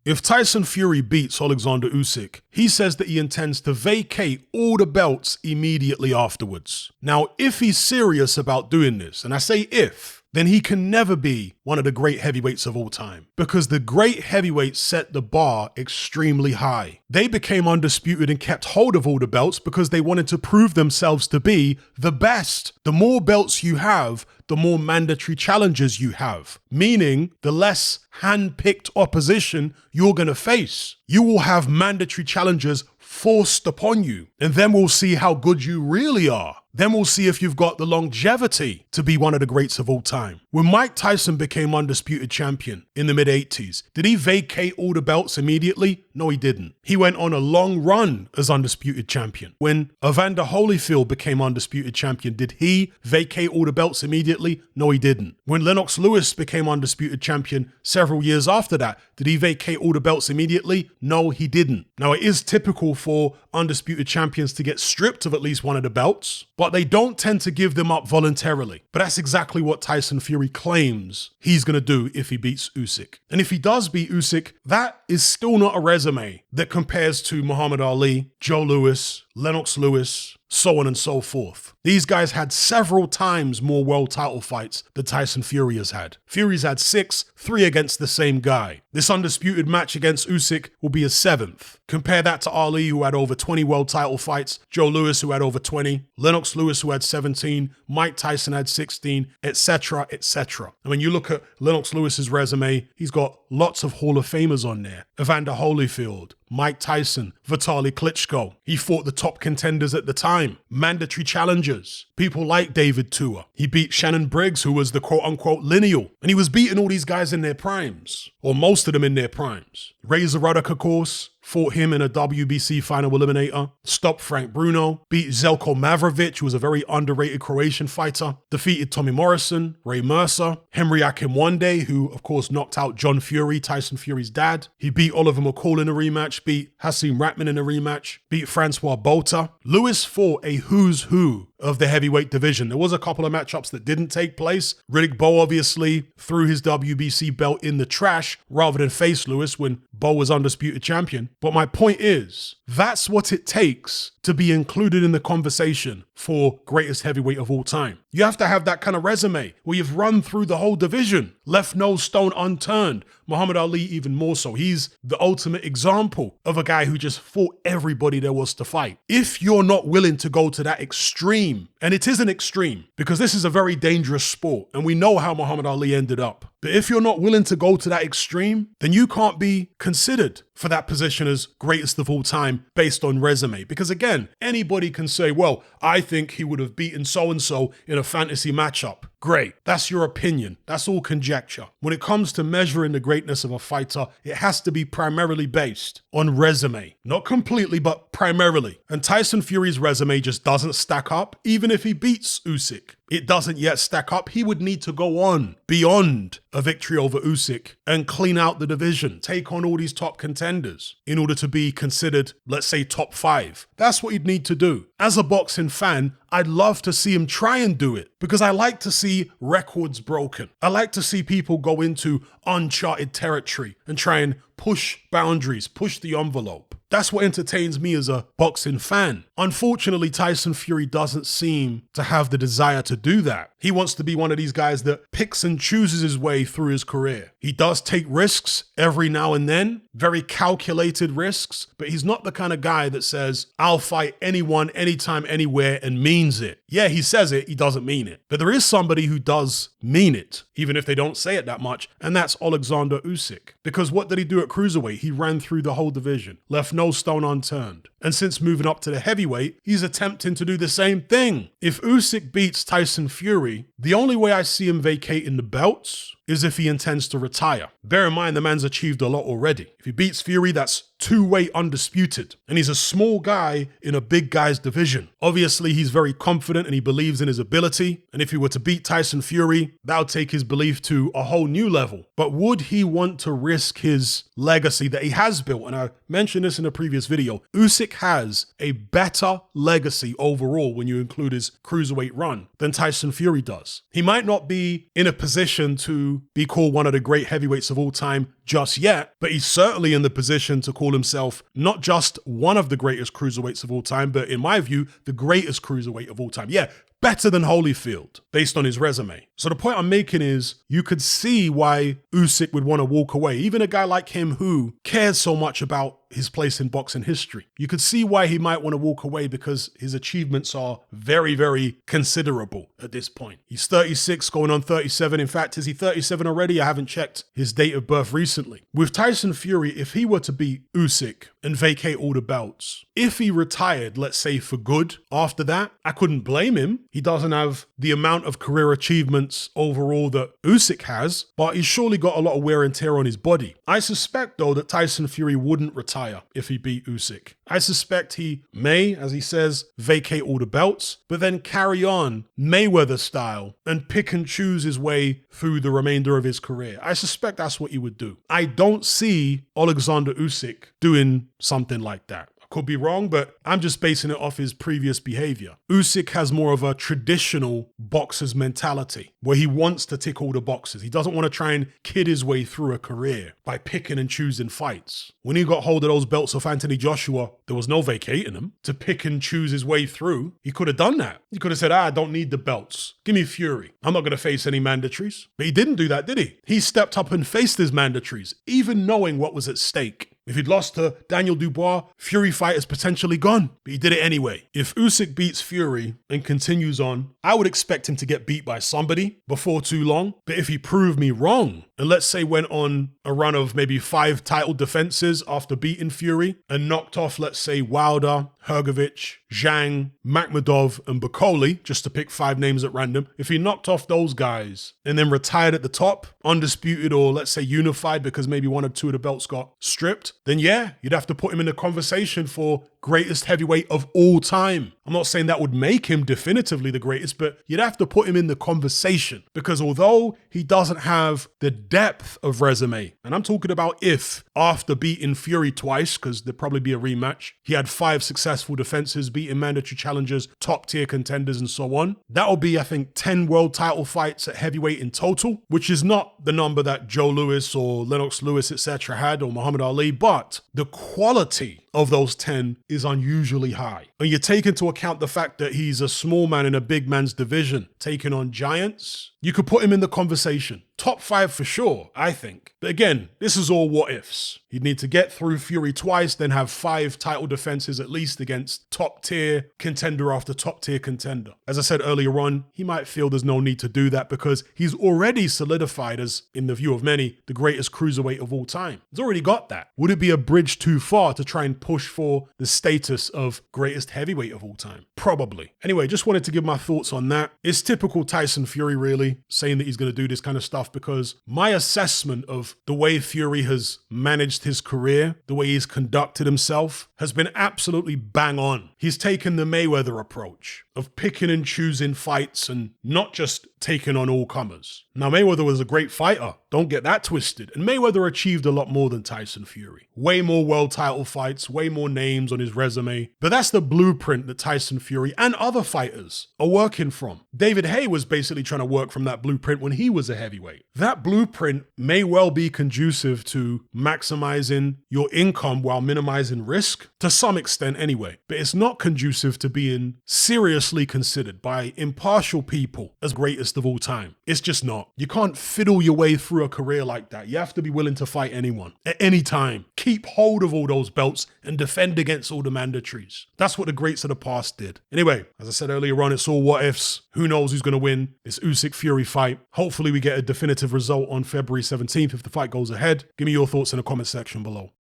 If Tyson Fury beats Oleksandr Usyk, he says that he intends to vacate all the belts immediately afterwards. Now, if he's serious about doing this, and I say if, then he can never be one of the great heavyweights of all time, because the great heavyweights set the bar extremely high. They became undisputed and kept hold of all the belts because they wanted to prove themselves to be the best. The more belts you have, the more mandatory challenges you have, meaning the less hand-picked opposition you're going to face. You will have mandatory challenges forced upon you, and then we'll see how good you really are. Then we'll see if you've got the longevity to be one of the greats of all time. When Mike Tyson became undisputed champion in the mid-80s, did he vacate all the belts immediately? No, he didn't. He went on a long run as undisputed champion. When Evander Holyfield became undisputed champion, did he vacate all the belts immediately? No, he didn't. When Lennox Lewis became undisputed champion several years after that, did he vacate all the belts immediately? No, he didn't. Now, it is typical for undisputed champions to get stripped of at least one of the belts, but they don't tend to give them up voluntarily. But that's exactly what Tyson Fury claims he's going to do if he beats Usyk. And if he does beat Usyk, that is still not a resume that compares to Muhammad Ali, Joe Louis, Lennox Lewis, so on and so forth. These guys had several times more world title fights than Tyson Fury has had. Fury's had 6, 3 against the same guy. This undisputed match against Usyk will be his 7th. Compare that to Ali, who had over 20 world title fights, Joe Louis, who had over 20, Lennox Lewis, who had 17, Mike Tyson had 16, etc., etc. And when you look at Lennox Lewis's resume, he's got lots of Hall of Famers on there. Evander Holyfield, Mike Tyson, Vitaly Klitschko. He fought the top contenders at the time. Mandatory challengers. People like David Tua. He beat Shannon Briggs, who was the quote-unquote lineal. And he was beating all these guys in their primes. Or most of them in their primes. Razor Ruddock, of course, fought him in a WBC final eliminator, stopped Frank Bruno, beat Zelko Mavrovic, who was a very underrated Croatian fighter, defeated Tommy Morrison, Ray Mercer, Henry Akinwande, who of course knocked out John Fury, Tyson Fury's dad. He beat Oliver McCall in a rematch, beat Hasim Ratman in a rematch, beat Francois Botha. Lewis fought a who's who of the heavyweight division. There was a couple of matchups that didn't take place. Riddick Bowe obviously threw his WBC belt in the trash rather than face Lewis when Bowe was undisputed champion. But my point is, that's what it takes to be included in the conversation for greatest heavyweight of all time. You have to have that kind of resume where you've run through the whole division, left no stone unturned. Muhammad Ali even more so. He's the ultimate example of a guy who just fought everybody there was to fight. If you're not willing to go to that extreme, and it is an extreme because this is a very dangerous sport and we know how Muhammad Ali ended up. But if you're not willing to go to that extreme, then you can't be considered for that position as greatest of all time based on resume. Because again, anybody can say, well, I think he would have beaten so-and-so in a fantasy matchup. Great. That's your opinion. That's all conjecture. When it comes to measuring the greatness of a fighter, it has to be primarily based on resume. Not completely, but primarily. And Tyson Fury's resume just doesn't stack up, even if he beats Usyk. It doesn't yet stack up. He would need to go on beyond a victory over Usyk and clean out the division, take on all these top contenders in order to be considered, let's say, top 5. That's what he'd need to do. As a boxing fan, I'd love to see him try and do it because I like to see records broken. I like to see people go into uncharted territory and try and push boundaries, push the envelope. That's what entertains me as a boxing fan. Unfortunately, Tyson Fury doesn't seem to have the desire to do that. He wants to be one of these guys that picks and chooses his way through his career. He does take risks every now and then, very calculated risks, but he's not the kind of guy that says, I'll fight anyone, anytime, anywhere, and means it. Yeah, he says it, he doesn't mean it. But there is somebody who does mean it, even if they don't say it that much, and that's Oleksandr Usyk. Because what did he do at cruiserweight? He ran through the whole division, left no stone unturned. And since moving up to the heavyweight, he's attempting to do the same thing. If Usyk beats Tyson Fury, the only way I see him vacating the belts is if he intends to retire. Bear in mind, the man's achieved a lot already. If he beats Fury, that's 2-weight undisputed. And he's a small guy in a big guy's division. Obviously, he's very confident and he believes in his ability. And if he were to beat Tyson Fury, that would take his belief to a whole new level. But would he want to risk his legacy that he has built? And I mentioned this in a previous video. Usyk has a better legacy overall when you include his cruiserweight run than Tyson Fury does. He might not be in a position to be called one of the great heavyweights of all time just yet, but he's certainly in the position to call himself not just one of the greatest cruiserweights of all time, but in my view, the greatest cruiserweight of all time. Yeah, better than Holyfield, based on his resume. So the point I'm making is you could see why Usyk would want to walk away. Even a guy like him who cares so much about his place in boxing history. You could see why he might want to walk away because his achievements are very, very considerable at this point. He's 36, going on 37. In fact, is he 37 already? I haven't checked his date of birth recently. With Tyson Fury, if he were to beat Usyk and vacate all the belts, if he retired, let's say for good after that, I couldn't blame him. He doesn't have the amount of career achievements overall that Usyk has, but he's surely got a lot of wear and tear on his body. I suspect, though, that Tyson Fury wouldn't retire if he beat Usyk. I suspect he may, as he says, vacate all the belts, but then carry on Mayweather style and pick and choose his way through the remainder of his career. I suspect that's what he would do. I don't see Oleksandr Usyk doing something like that. Could be wrong, but I'm just basing it off his previous behavior. Usyk has more of a traditional boxer's mentality where he wants to tick all the boxes. He doesn't want to try and kid his way through a career by picking and choosing fights. When he got hold of those belts off Anthony Joshua, there was no vacating them to pick and choose his way through. He could have done that. He could have said, I don't need the belts. Give me Fury. I'm not going to face any mandatories. But he didn't do that, did he? He stepped up and faced his mandatories, even knowing what was at stake. If he'd lost to Daniel Dubois, Fury fight is potentially gone. But he did it anyway. If Usyk beats Fury and continues on, I would expect him to get beat by somebody before too long. But if he proved me wrong, and let's say went on a run of maybe 5 title defenses after beating Fury and knocked off, let's say, Wilder, Hrgovic, Zhang, Makhmudov, and Bacoli, just to pick 5 names at random. If he knocked off those guys and then retired at the top, undisputed or let's say unified because maybe 1 or 2 of the belts got stripped, then yeah, you'd have to put him in the conversation for greatest heavyweight of all time. I'm not saying that would make him definitively the greatest, but you'd have to put him in the conversation because although he doesn't have the depth of resume, and I'm talking about if after beating Fury twice, because there'd probably be a rematch, he had 5 successful defenses, beating mandatory challengers, top tier contenders, and so on. That'll be, I think, 10 world title fights at heavyweight in total, which is not the number that Joe Louis or Lennox Lewis, etc. had, or Muhammad Ali, but the quality of those 10 is unusually high. And you take into account the fact that he's a small man in a big man's division, taking on giants, you could put him in the conversation. Top 5 for sure, I think. But again, this is all what ifs. He'd need to get through Fury twice, then have 5 title defenses at least against top tier contender after top tier contender. As I said earlier on, he might feel there's no need to do that because he's already solidified as, in the view of many, the greatest cruiserweight of all time. He's already got that. Would it be a bridge too far to try and push for the status of greatest heavyweight of all time? Probably. Anyway, just wanted to give my thoughts on that. It's typical Tyson Fury, really, saying that he's going to do this kind of stuff because my assessment of the way Fury has managed his career, the way he's conducted himself, has been absolutely bang on. He's taken the Mayweather approach of picking and choosing fights and not just taking on all comers. Now, Mayweather was a great fighter. Don't get that twisted. And Mayweather achieved a lot more than Tyson Fury. Way more world title fights, way more names on his resume. But that's the blueprint that Tyson Fury and other fighters are working from. David Haye was basically trying to work from that blueprint when he was a heavyweight. That blueprint may well be conducive to maximizing your income while minimizing risk, to some extent anyway. But it's not conducive to being seriously considered by impartial people as greatest of all time. It's just not. You can't fiddle your way through a career like that. You have to be willing to fight anyone at any time. Keep hold of all those belts and defend against all the mandatories. That's what the greats of the past did. Anyway, as I said earlier on, it's all what ifs. Who knows who's going to win this Usyk Fury fight? Hopefully we get a definitive result on February 17th if the fight goes ahead. Give me your thoughts in the comment section below.